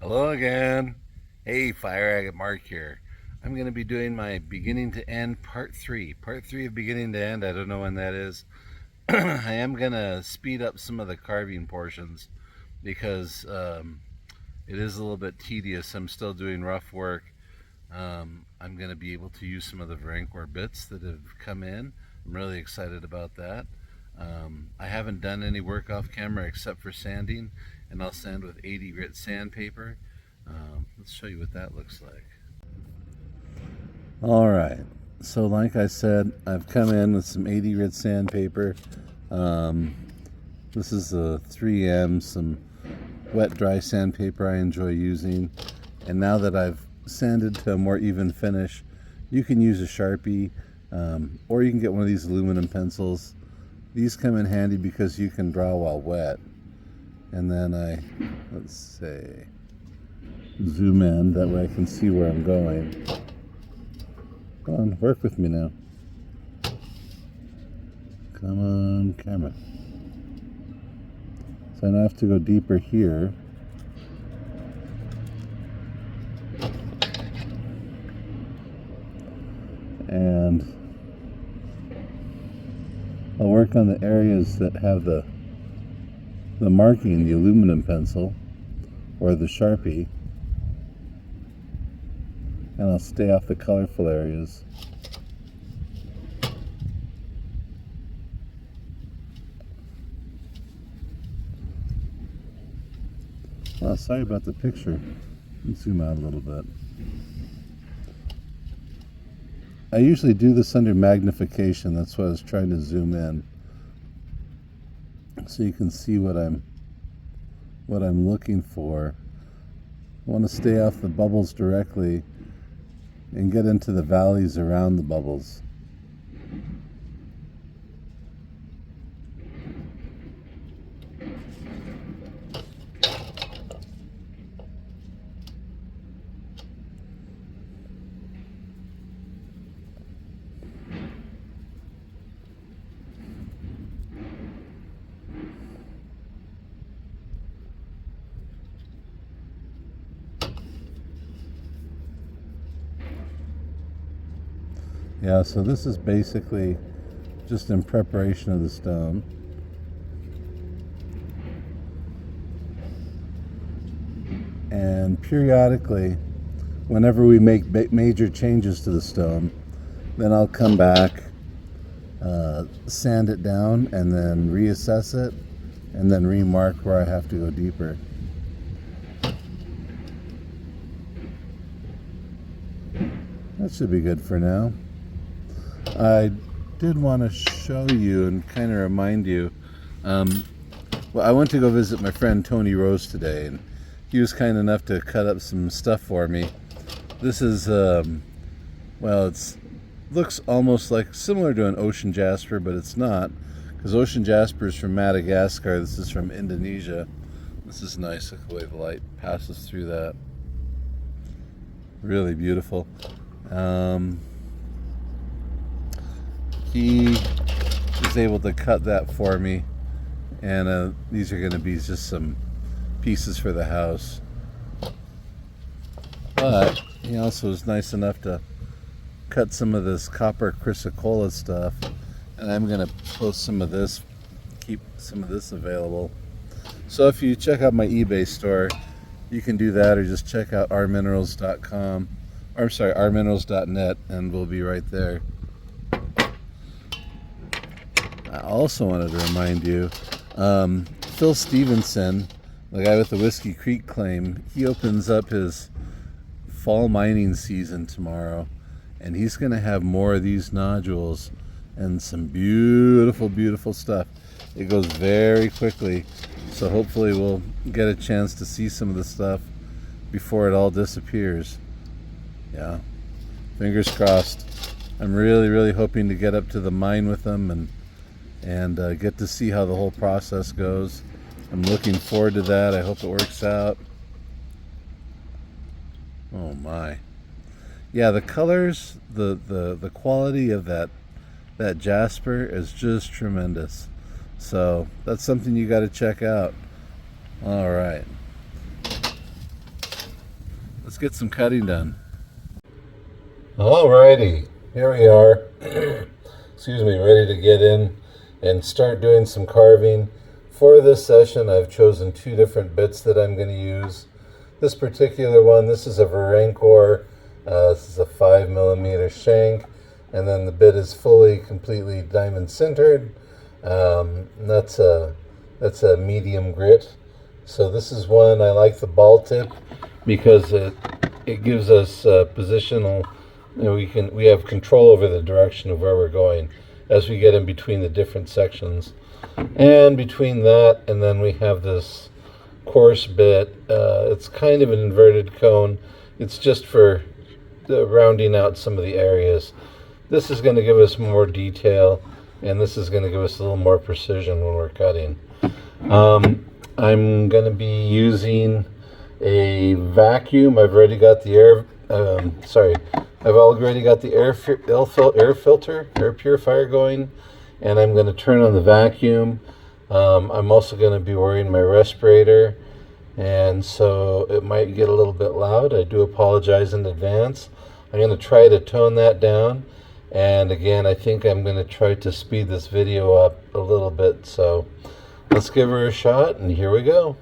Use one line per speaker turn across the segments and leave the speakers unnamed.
Hello again. Hey, Fire Agate Mark here. I'm going to be doing my beginning to end part 3. Part 3 of beginning to end. I don't know when that is. I am going to speed up some of the carving portions because it is a little bit tedious. I'm still doing rough work. I'm going to be able to use some of the Varancore bits that have come in. I'm really excited about that. I haven't done any work off camera except for sanding, and I'll sand with 80 grit sandpaper. Let's show you what that looks like. All right, so like I said, I've come in with some 80 grit sandpaper. This is a 3M, some wet dry sandpaper I enjoy using. And now that I've sanded to a more even finish, you can use a Sharpie, or you can get one of these aluminum pencils. These come in handy because you can draw while wet. And then let's say, zoom in, that way I can see where I'm going. Come on, work with me now. Come on, camera. So now I have to go deeper here. And I'll work on the areas that have the marking, the aluminum pencil or the Sharpie, and I'll stay off the colorful areas. Well, sorry about the picture. Let's zoom out a little bit. I usually do this under magnification. That's why I was trying to zoom in, so you can see what I'm looking for. I want to stay off the bubbles directly and get into the valleys around the bubbles. Yeah, so this is basically just in preparation of the stone. And periodically, whenever we make major changes to the stone, then I'll come back, sand it down, and then reassess it, and then remark where I have to go deeper. That should be good for now. I did want to show you and kind of remind you, well, I went to go visit my friend Tony Rose today, and he was kind enough to cut up some stuff for me. This is, well, it looks almost like similar to an ocean jasper, but it's not, because ocean jasper is from Madagascar. This is from Indonesia. This is nice, look the way the light passes through that. Really beautiful. He was able to cut that for me, and these are going to be just some pieces for the house. But he also was nice enough to cut some of this copper chrysocolla stuff, and I'm going to post some of this, keep some of this available. So if you check out my eBay store, you can do that, or just check out rminerals.com, or I'm sorry, rminerals.net, and we'll be right there. I also wanted to remind you, Phil Stevenson, the guy with the Whiskey Creek claim, he opens up his fall mining season tomorrow, and he's going to have more of these nodules and some beautiful, beautiful stuff. It goes very quickly, so hopefully we'll get a chance to see some of the stuff before it all disappears. Yeah, fingers crossed. I'm really, really hoping to get up to the mine with them and get to see how the whole process goes. I'm looking forward to that. I hope it works out. Oh my. Yeah, the colors, the quality of that jasper is just tremendous. So that's something you got to check out. All right. get some cutting done. Alrighty, here we are. Excuse me, ready to get in and start doing some carving. For this session, I've chosen two different bits that I'm going to use. This particular one, this is a Varancor. This is a 5mm shank, and then the bit is fully, completely diamond sintered. That's a medium grit. So this is one, I like the ball tip because it gives us positional. We have control over the direction of where we're going as we get in between the different sections. And between that and then we have this coarse bit. It's kind of an inverted cone. It's just for rounding out some of the areas. This is going to give us more detail, and this is going to give us a little more precision when we're cutting. I'm going to be using a vacuum. I've already got the air filter, air purifier going, and I'm going to turn on the vacuum. I'm also going to be wearing my respirator, and so it might get a little bit loud. I do apologize in advance. I'm going to try to tone that down, and again, I think I'm going to try to speed this video up a little bit. So let's give her a shot, and here we go.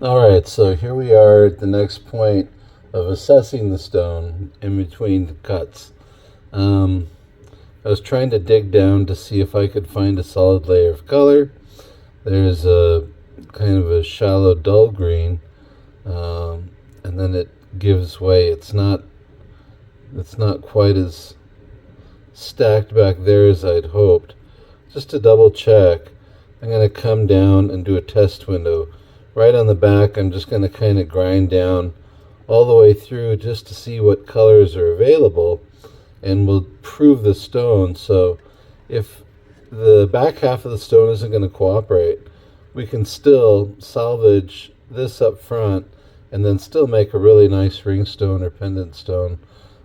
Alright, so here we are at the next point of assessing the stone in between the cuts. I was trying to dig down to see if I could find a solid layer of color. There's a kind of a shallow dull green, and then it gives way. It's not quite as stacked back there as I'd hoped. Just to double check, I'm going to come down and do a test window. Right on the back, I'm just going to kind of grind down all the way through just to see what colors are available, and we'll prove the stone. So if the back half of the stone isn't going to cooperate, we can still salvage this up front and then still make a really nice ring stone or pendant stone.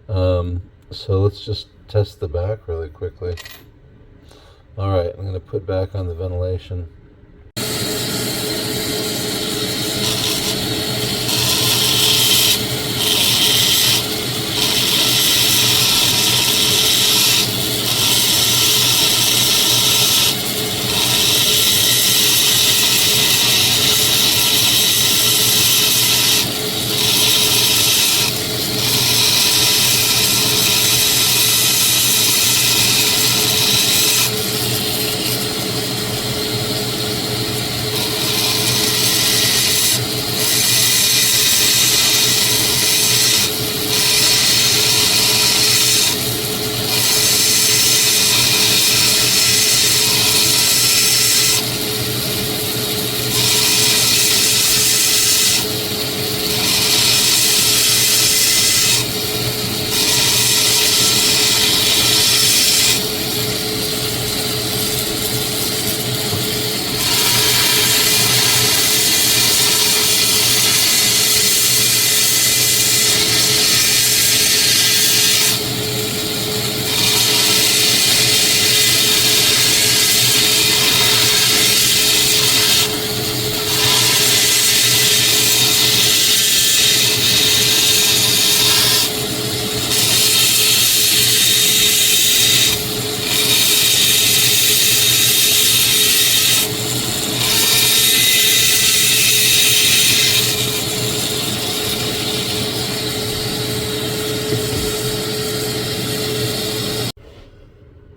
So let's just test the back really quickly. Alright, I'm going to put back on the ventilation.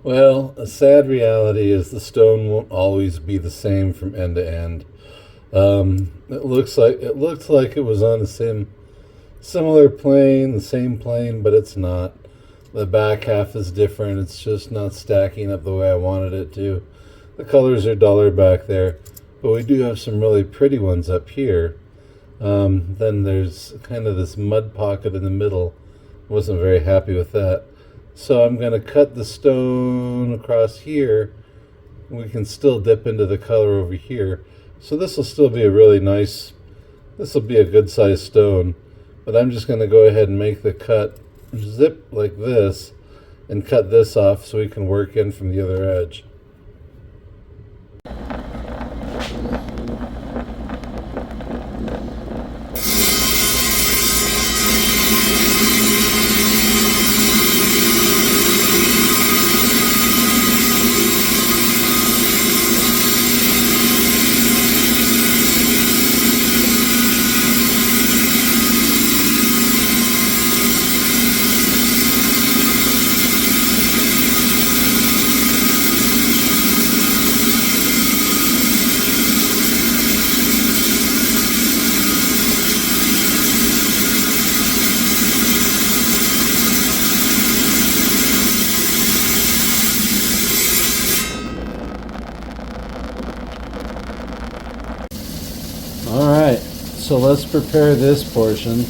Well, a sad reality is the stone won't always be the same from end to end. It looks like it was on the similar plane, the same plane, but it's not. The back half is different. It's just not stacking up the way I wanted it to. The colors are duller back there, but we do have some really pretty ones up here. Then there's kind of this mud pocket in the middle. Wasn't very happy with that. So I'm going to cut the stone across here. We can still dip into the color over here. So this will still be a really nice, this will be a good sized stone. But I'm just going to go ahead and make the cut zip like this and cut this off so we can work in from the other edge. Alright, so let's prepare this portion.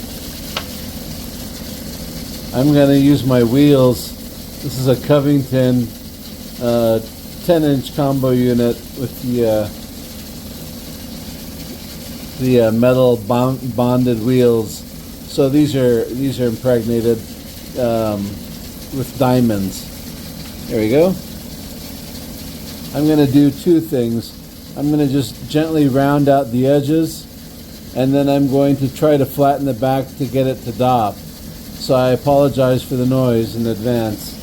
I'm going to use my wheels. This is a Covington 10-inch combo unit with the metal bonded wheels. So these are impregnated with diamonds. There we go. I'm going to do two things. I'm going to just gently round out the edges, and then I'm going to try to flatten the back to get it to dop. So I apologize for the noise in advance.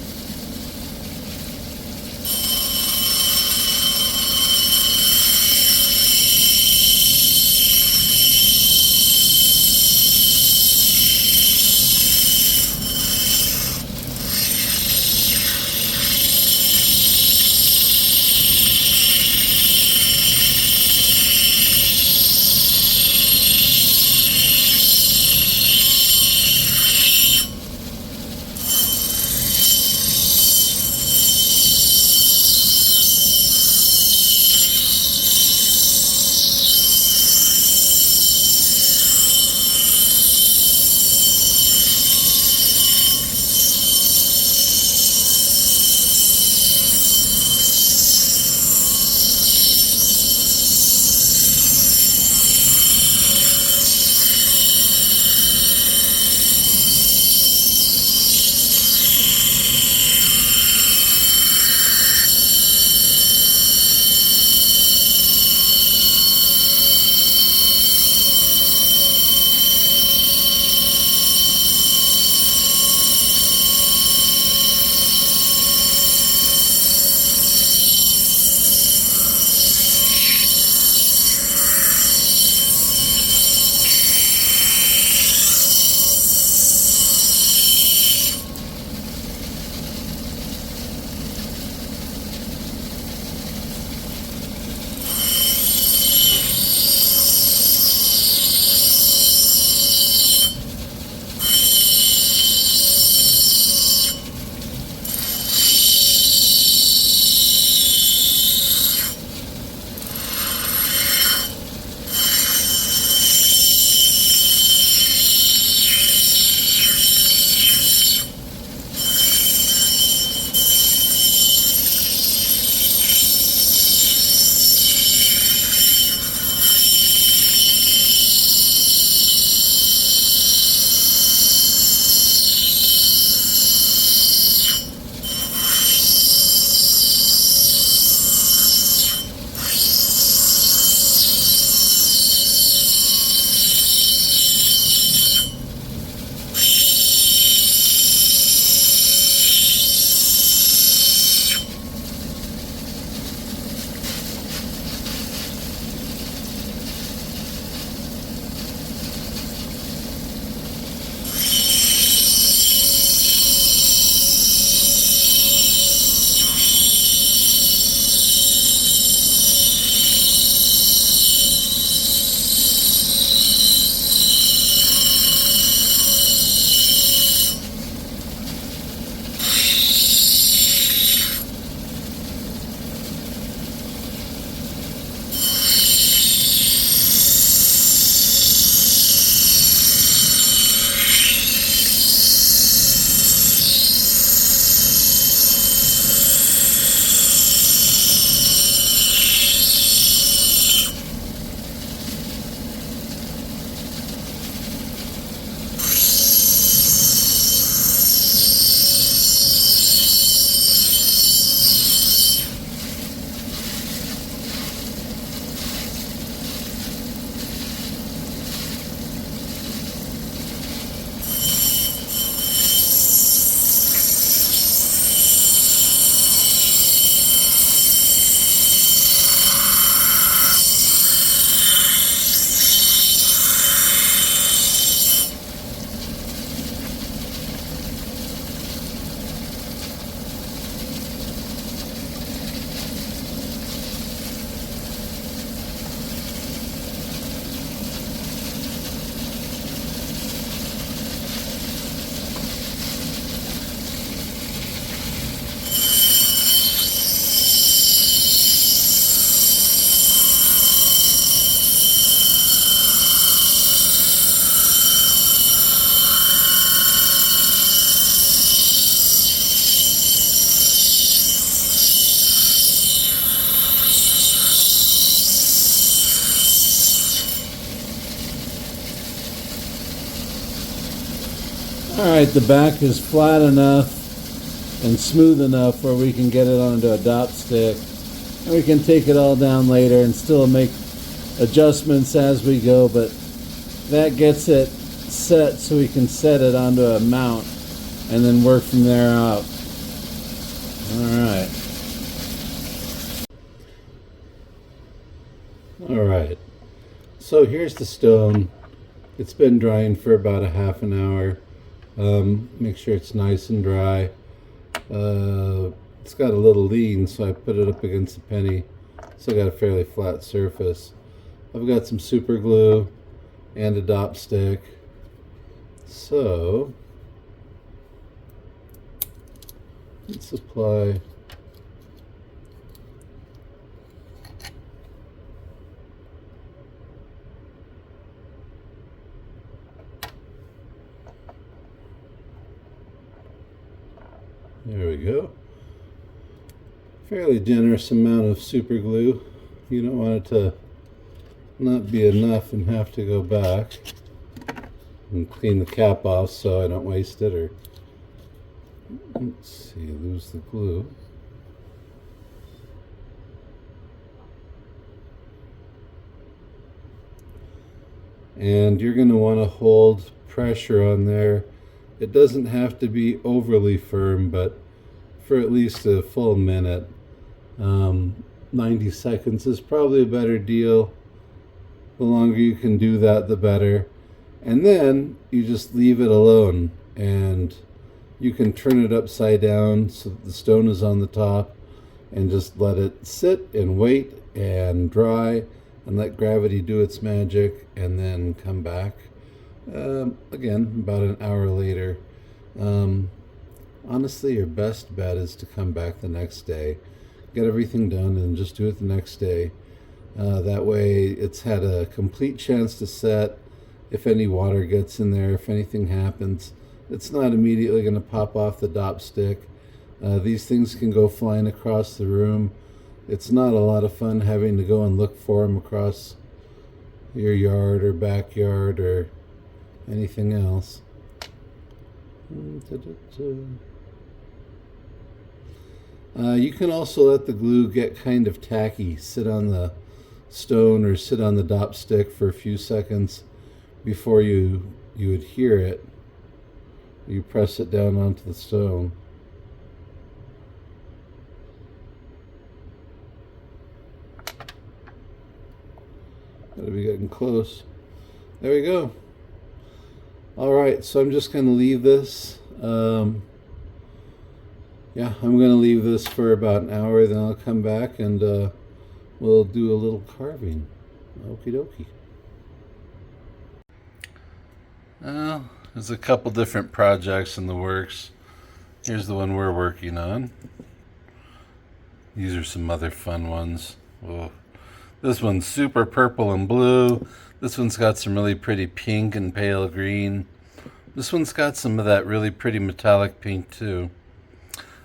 Alright, the back is flat enough and smooth enough where we can get it onto a dop stick. And we can take it all down later and still make adjustments as we go, but that gets it set so we can set it onto a mount and then work from there out. Alright, so here's the stone. It's been drying for about a half an hour. Make sure it's nice and dry. It's got a little lean, so I put it up against the penny. Still got a fairly flat surface. I've got some super glue and a dop stick. So let's apply there we go. Fairly generous amount of super glue. You don't want it to not be enough and have to go back and clean the cap off so I don't waste it, or let's see, lose the glue. And you're going to want to hold pressure on there. It doesn't have to be overly firm, but for at least a full minute. 90 seconds is probably a better deal. The longer you can do that, the better. And then you just leave it alone, and you can turn it upside down so that the stone is on the top, and just let it sit and wait and dry and let gravity do its magic, and then come back again about an hour later. Honestly, your best bet is to come back the next day, get everything done, and just do it the next day. That way it's had a complete chance to set. If any water gets in there, if anything happens, it's not immediately going to pop off the dop stick. These things can go flying across the room. It's not a lot of fun having to go and look for them across your yard or backyard or anything else. You can also let the glue get kind of tacky, sit on the stone or sit on the dop stick for a few seconds before you adhere it. You press it down onto the stone. Gotta be getting close. There we go. Alright, so I'm just going to leave this. I'm going to leave this for about an hour, then I'll come back and we'll do a little carving. Okie dokie. Well, there's a couple different projects in the works. Here's the one we're working on. These are some other fun ones. Whoa. This one's super purple and blue. This one's got some really pretty pink and pale green. This one's got some of that really pretty metallic pink too.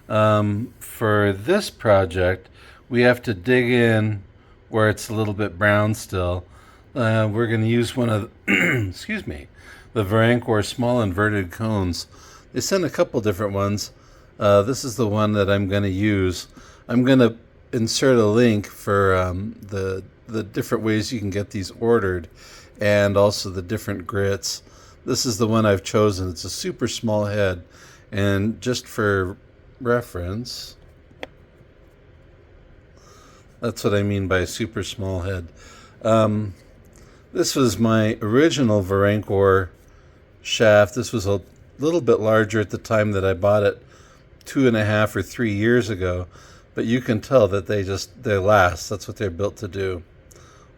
For this project, we have to dig in where it's a little bit brown still. We're going to use one of the, excuse me, the Varancor small inverted cones. They sent a couple different ones. This is the one that I'm going to use. I'm going to insert a link for the different ways you can get these ordered, and also the different grits. This is the one I've chosen. It's a super small head, and just for reference, that's what I mean by a super small head. This was my original Varancor shaft. This was a little bit larger at the time that I bought it 2.5 or 3 years ago, but you can tell that they last. That's what they're built to do.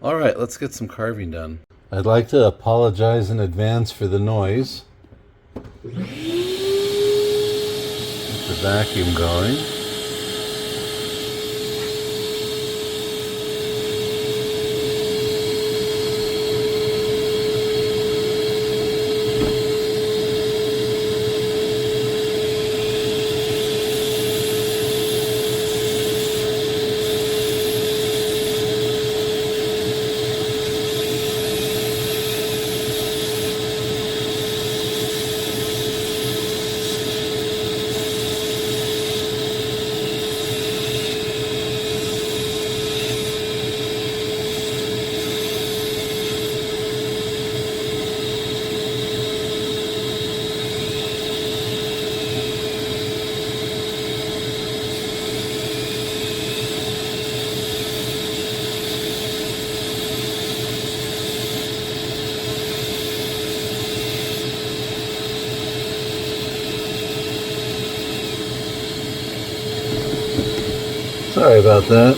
All right, let's get some carving done. I'd like to apologize in advance for the noise. Get the vacuum going. Sorry about that.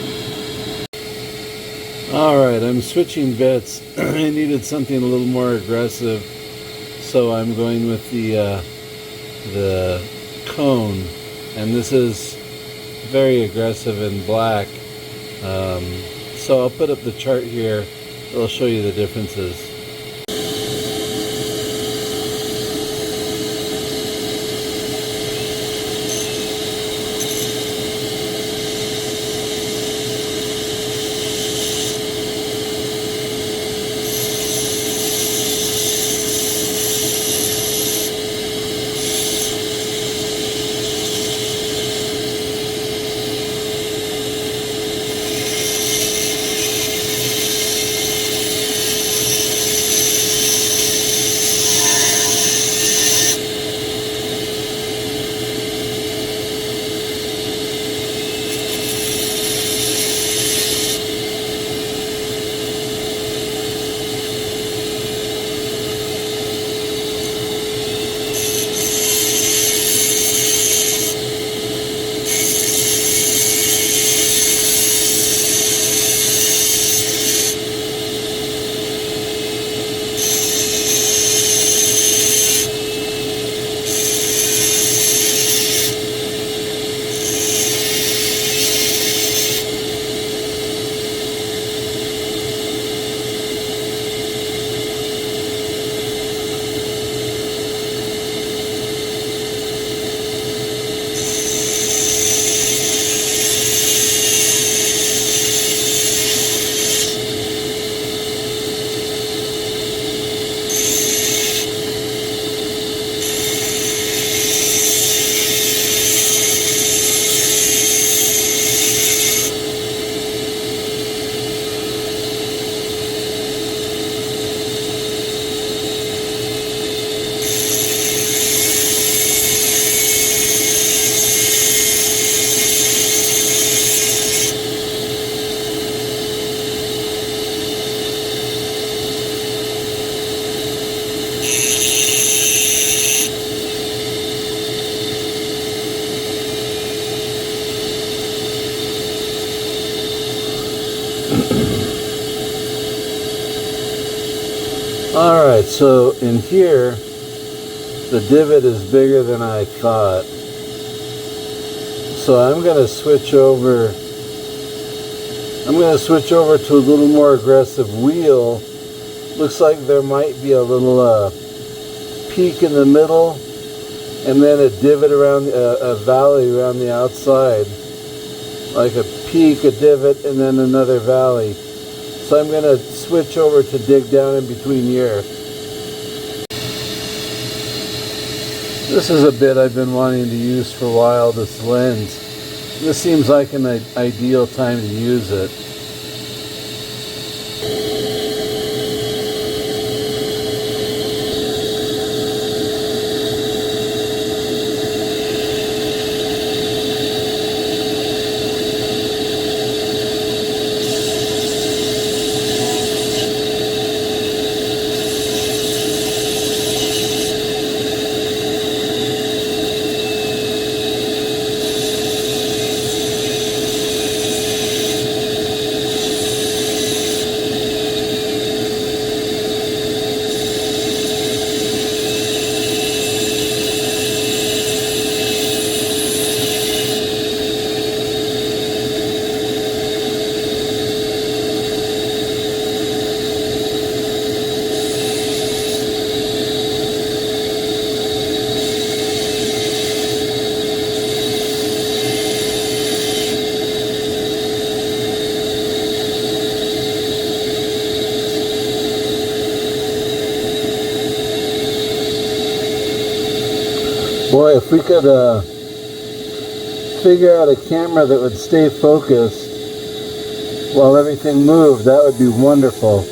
Alright, I'm switching bits. I needed something a little more aggressive, so I'm going with the cone, and this is very aggressive in black. So I'll put up the chart here. It'll show you the differences. Alright, so in here, the divot is bigger than I thought. So I'm going to switch over. I'm going to switch over to a little more aggressive wheel. Looks like there might be a little peak in the middle, and then a divot around, a valley around the outside. Like a peak, a divot, and then another valley. So I'm going to switch over to dig down in between here. This is a bit I've been wanting to use for a while, this lens. This seems like an ideal time to use it. Boy, if we could figure out a camera that would stay focused while everything moved, that would be wonderful.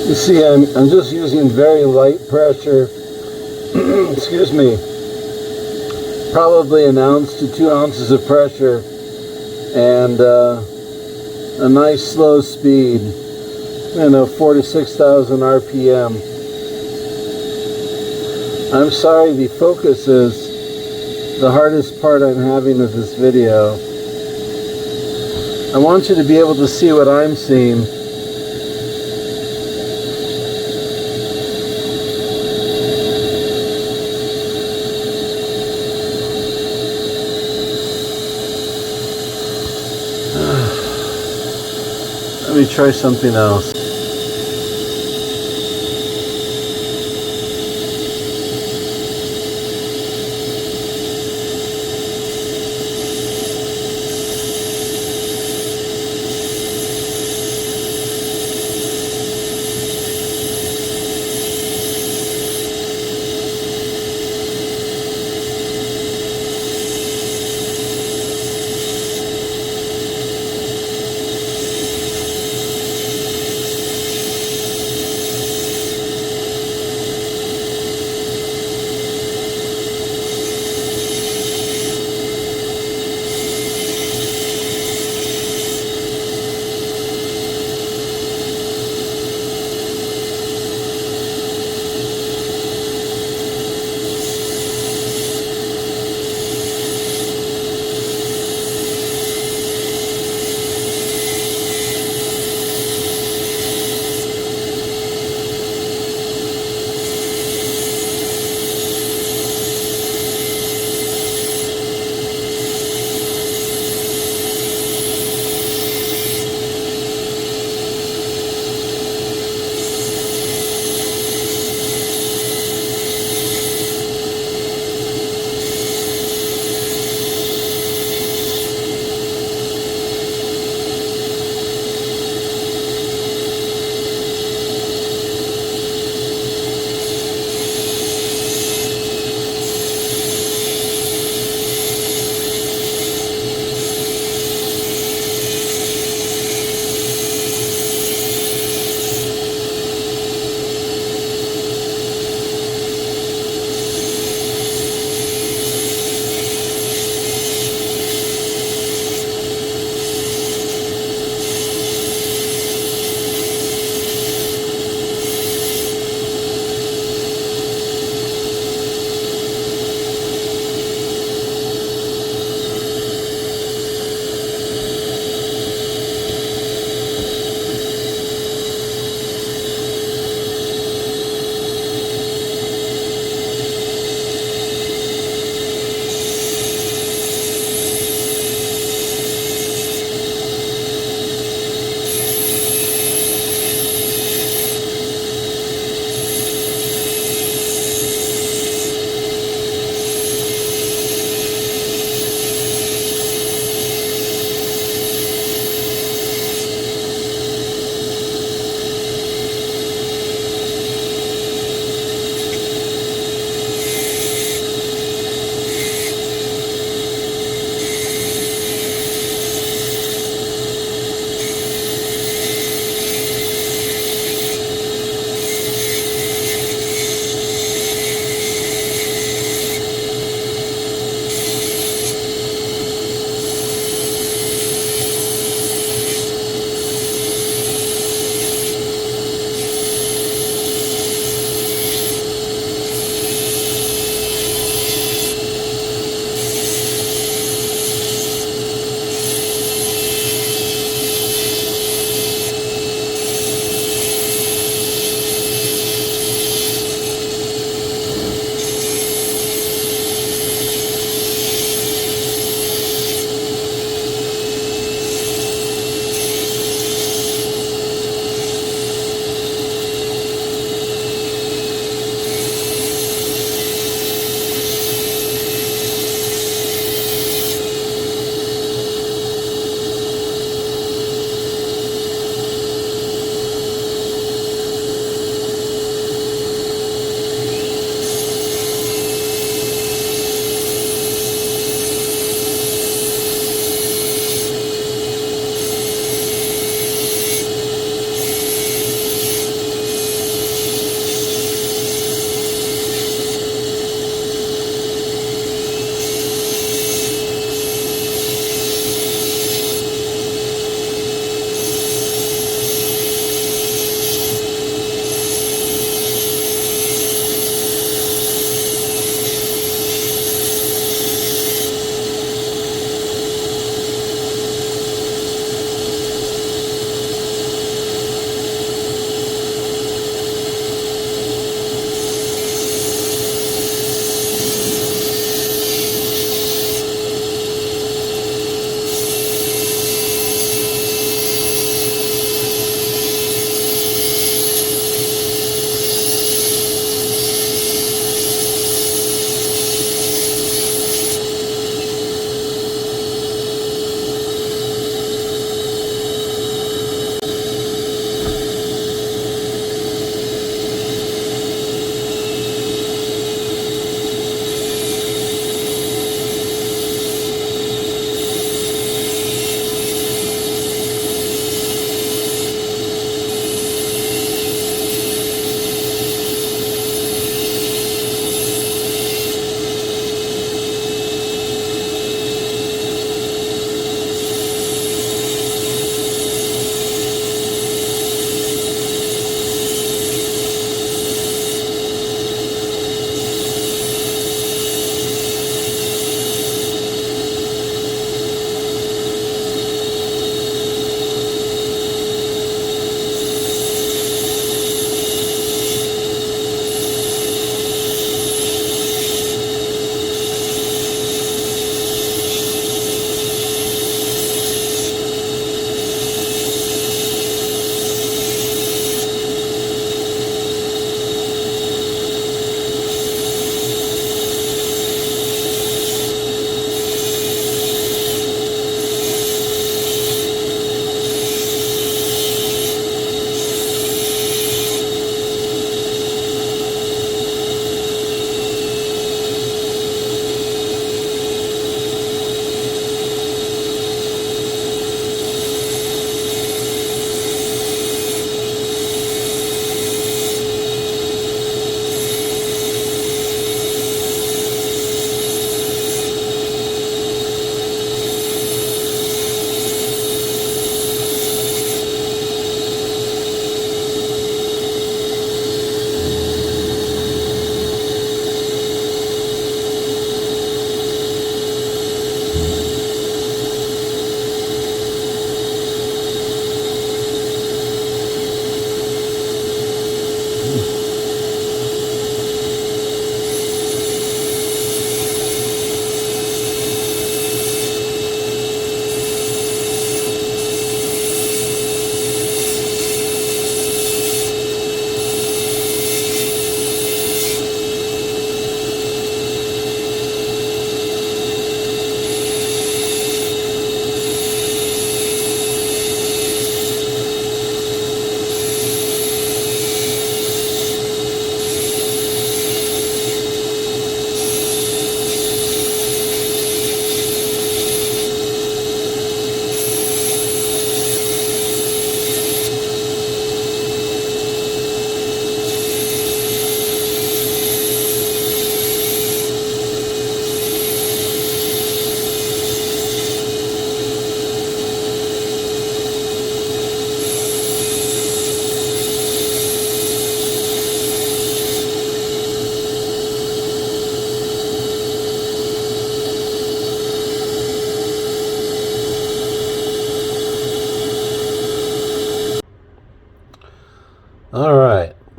You see, I'm just using very light pressure. Excuse me. Probably 1 ounce to 2 ounces of pressure, and a nice slow speed, 4 to 6,000 RPM. I'm sorry, the focus is the hardest part I'm having with this video. I want you to be able to see what I'm seeing. Let me try something else.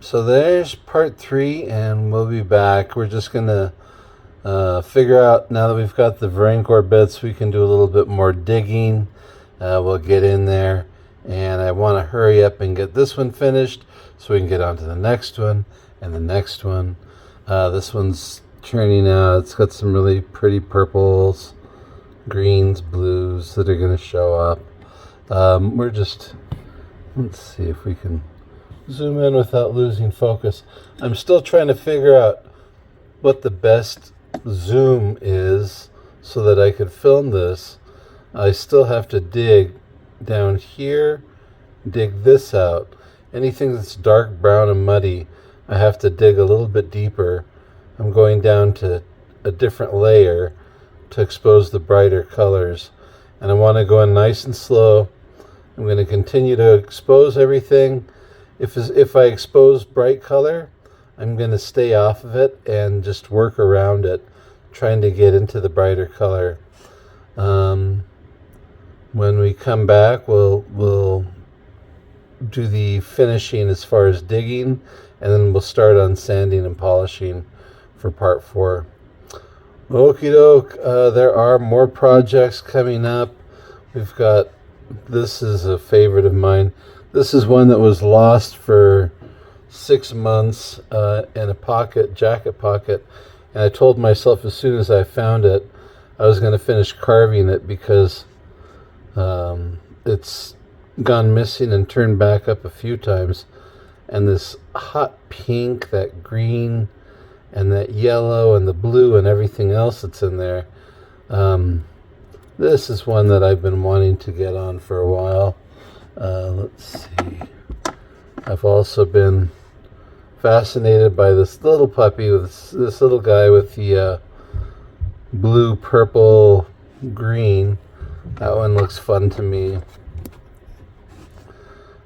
so there's part 3, and we'll be back. We're just going to figure out, now that we've got the Varancor bits, we can do a little bit more digging. We'll get in there, and I want to hurry up and get this one finished so we can get on to the next one and the next one. This one's turning out, it's got some really pretty purples, greens, blues that are going to show up. We're just, let's see if we can zoom in without losing focus. I'm still trying to figure out what the best zoom is so that I could film this. I still have to dig down here, dig this out. Anything that's dark brown and muddy, I have to dig a little bit deeper. I'm going down to a different layer to expose the brighter colors, and I want to go in nice and slow. I'm going to continue to expose everything. If I expose bright color, I'm going to stay off of it and just work around it, trying to get into the brighter color. When we come back, we'll do the finishing as far as digging, and then we'll start on sanding and polishing for part 4. Okie doke, there are more projects coming up. We've got, this is a favorite of mine. This is one that was lost for 6 months in a jacket pocket. And I told myself as soon as I found it, I was going to finish carving it because it's gone missing and turned back up a few times. And this hot pink, that green, and that yellow, and the blue, and everything else that's in there. This is one that I've been wanting to get on for a while. Let's see. I've also been fascinated by this little puppy, with this little guy with the blue, purple, green. That one looks fun to me.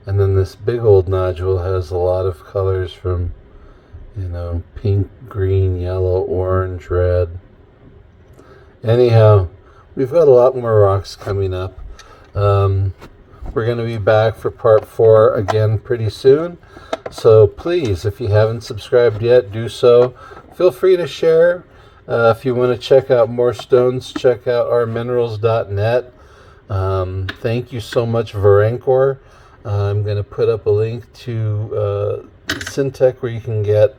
And then this big old nodule has a lot of colors from, pink, green, yellow, orange, red. Anyhow, we've got a lot more rocks coming up. We're going to be back for part 4 again pretty soon. So please, if you haven't subscribed yet, do so. Feel free to share. If you want to check out more stones, check out ourminerals.net. Thank you so much, Varancor. I'm going to put up a link to Syntec where you can get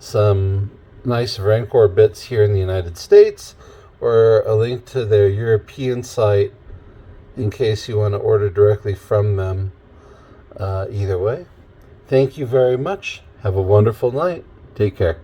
some nice Varancor bits here in the United States, or a link to their European site in case you want to order directly from them. Either way, thank you very much. Have a wonderful night. Take care.